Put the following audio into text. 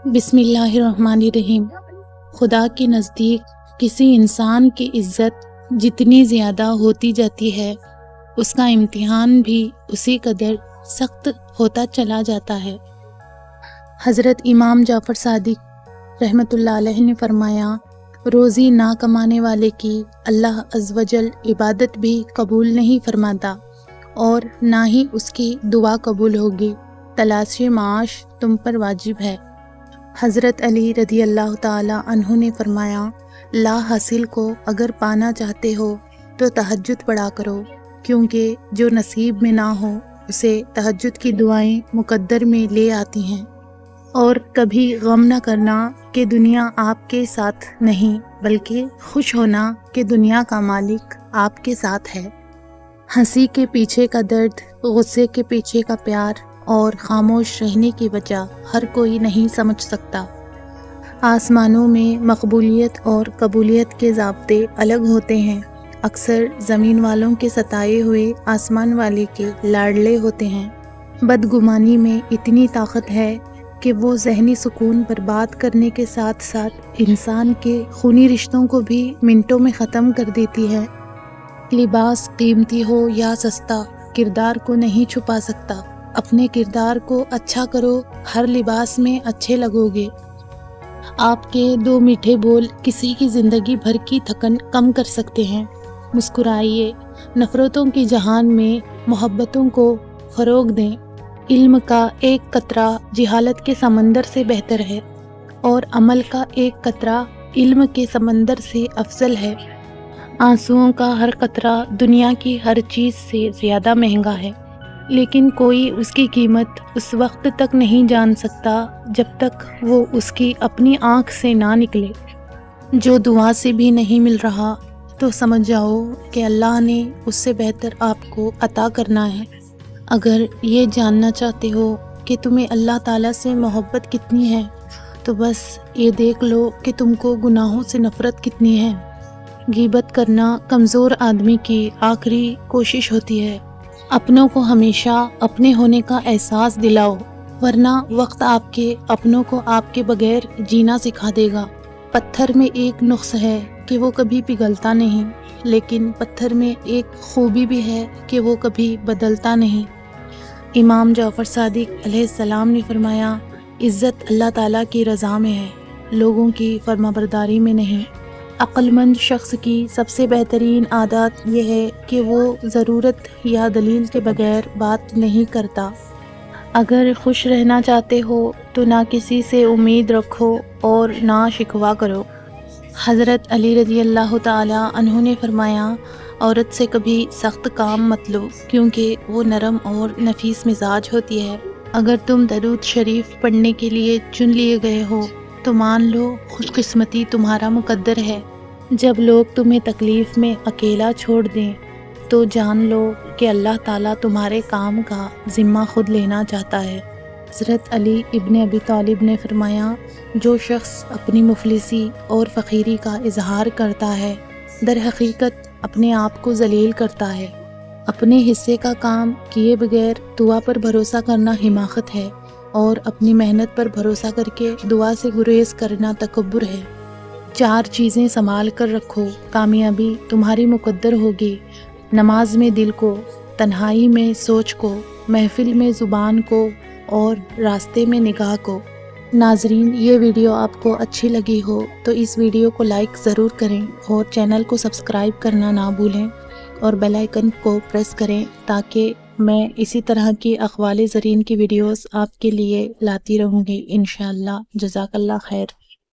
بسم اللہ الرحمن الرحیم۔ خدا کے نزدیک کسی انسان کی عزت جتنی زیادہ ہوتی جاتی ہے، اس کا امتحان بھی اسی قدر سخت ہوتا چلا جاتا ہے۔ حضرت امام جعفر صادق رحمۃ اللہ علیہ نے فرمایا، روزی نہ کمانے والے کی اللہ عز و جل عبادت بھی قبول نہیں فرماتا اور نہ ہی اس کی دعا قبول ہوگی۔ تلاش معاش تم پر واجب ہے۔ حضرت علی رضی اللہ تعالی عنہ نے فرمایا، لا حاصل کو اگر پانا چاہتے ہو تو تہجد پڑھا کرو، کیونکہ جو نصیب میں نہ ہو اسے تہجد کی دعائیں مقدر میں لے آتی ہیں۔ اور کبھی غم نہ کرنا کہ دنیا آپ کے ساتھ نہیں، بلکہ خوش ہونا کہ دنیا کا مالک آپ کے ساتھ ہے۔ ہنسی کے پیچھے کا درد، غصے کے پیچھے کا پیار اور خاموش رہنے کی وجہ ہر کوئی نہیں سمجھ سکتا۔ آسمانوں میں مقبولیت اور قبولیت کے ضابطے الگ ہوتے ہیں۔ اکثر زمین والوں کے ستائے ہوئے آسمان والے کے لاڈلے ہوتے ہیں۔ بدگمانی میں اتنی طاقت ہے کہ وہ ذہنی سکون برباد کرنے کے ساتھ ساتھ انسان کے خونی رشتوں کو بھی منٹوں میں ختم کر دیتی ہے۔ لباس قیمتی ہو یا سستا، کردار کو نہیں چھپا سکتا۔ اپنے کردار کو اچھا کرو، ہر لباس میں اچھے لگو گے۔ آپ کے دو میٹھے بول کسی کی زندگی بھر کی تھکن کم کر سکتے ہیں۔ مسکرائیے، نفرتوں کی جہان میں محبتوں کو فروغ دیں۔ علم کا ایک قطرہ جہالت کے سمندر سے بہتر ہے، اور عمل کا ایک قطرہ علم کے سمندر سے افضل ہے۔ آنسوؤں کا ہر قطرہ دنیا کی ہر چیز سے زیادہ مہنگا ہے، لیکن کوئی اس کی قیمت اس وقت تک نہیں جان سکتا جب تک وہ اس کی اپنی آنکھ سے نہ نکلے۔ جو دعا سے بھی نہیں مل رہا تو سمجھ جاؤ کہ اللہ نے اس سے بہتر آپ کو عطا کرنا ہے۔ اگر یہ جاننا چاہتے ہو کہ تمہیں اللہ تعالیٰ سے محبت کتنی ہے تو بس یہ دیکھ لو کہ تم کو گناہوں سے نفرت کتنی ہے۔ غیبت کرنا کمزور آدمی کی آخری کوشش ہوتی ہے۔ اپنوں کو ہمیشہ اپنے ہونے کا احساس دلاؤ، ورنہ وقت آپ کے اپنوں کو آپ کے بغیر جینا سکھا دے گا۔ پتھر میں ایک نقص ہے کہ وہ کبھی پگھلتا نہیں، لیکن پتھر میں ایک خوبی بھی ہے کہ وہ کبھی بدلتا نہیں۔ امام جعفر صادق علیہ السلام نے فرمایا، عزت اللہ تعالیٰ کی رضا میں ہے، لوگوں کی فرمانبرداری میں نہیں۔ عقل مند شخص کی سب سے بہترین عادت یہ ہے کہ وہ ضرورت یا دلیل کے بغیر بات نہیں کرتا۔ اگر خوش رہنا چاہتے ہو تو نہ کسی سے امید رکھو اور نہ شکوہ کرو۔ حضرت علی رضی اللہ تعالی عنہ نے فرمایا، عورت سے کبھی سخت کام مت لو، کیونکہ وہ نرم اور نفیس مزاج ہوتی ہے۔ اگر تم درود شریف پڑھنے کے لیے چن لیے گئے ہو تو مان لو خوش قسمتی تمہارا مقدر ہے۔ جب لوگ تمہیں تکلیف میں اکیلا چھوڑ دیں تو جان لو کہ اللہ تعالیٰ تمہارے کام کا ذمہ خود لینا چاہتا ہے۔ حضرت علی ابن ابی طالب نے فرمایا، جو شخص اپنی مفلسی اور فقیری کا اظہار کرتا ہے، در حقیقت اپنے آپ کو ذلیل کرتا ہے۔ اپنے حصے کا کام کیے بغیر دعا پر بھروسہ کرنا حماقت ہے، اور اپنی محنت پر بھروسہ کر کے دعا سے گریز کرنا تکبر ہے۔ 4 چیزیں سنبھال کر رکھو، کامیابی تمہاری مقدر ہوگی۔ نماز میں دل کو، تنہائی میں سوچ کو، محفل میں زبان کو اور راستے میں نگاہ کو۔ ناظرین، یہ ویڈیو آپ کو اچھی لگی ہو تو اس ویڈیو کو لائک ضرور کریں اور چینل کو سبسکرائب کرنا نہ بھولیں، اور بیل آئیکن کو پریس کریں تاکہ میں اسی طرح کی اقوال زرین کی ویڈیوز آپ کے لیے لاتی رہوں گی انشاءاللہ۔ جزاک اللہ خیر۔